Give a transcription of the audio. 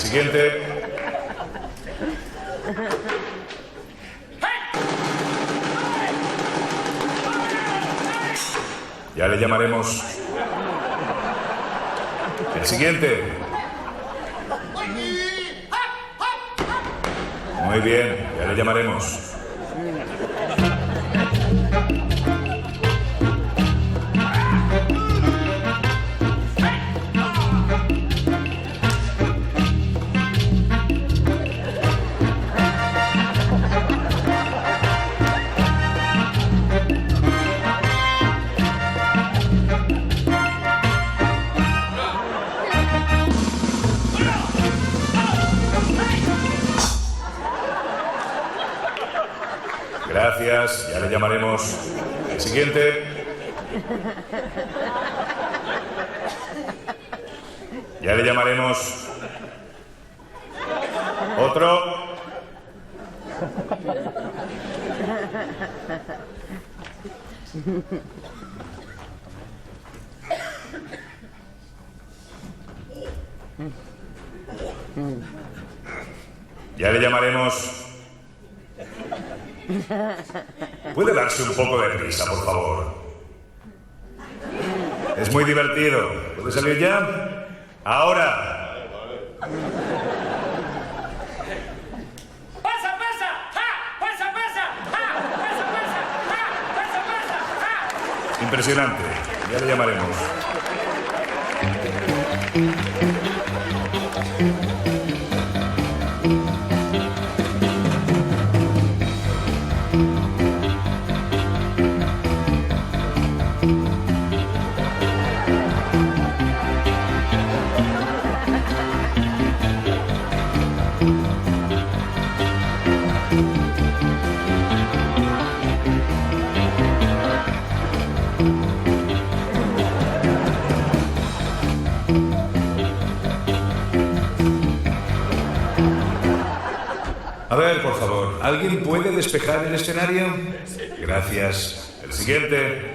siguiente. Ya le llamaremos. El siguiente. Muy bien, ya le llamaremos. Gracias, ya le llamaremos. El siguiente. Ya le llamaremos. Otro. Ya le llamaremos. ¿Puede darse un poco de risa, por favor? Es muy divertido. ¿Puede salir ya? ¡Ahora! ¡Pasa, pasa! ¡Ja! ¡Pasa, pasa! ¡Ja! ¡Pasa, pasa! ¡Ja! ¡Pasa, pasa! ¡Ja! Impresionante. Ya le llamaremos. A ver, por favor, ¿alguien puede despejar el escenario? Gracias. El siguiente.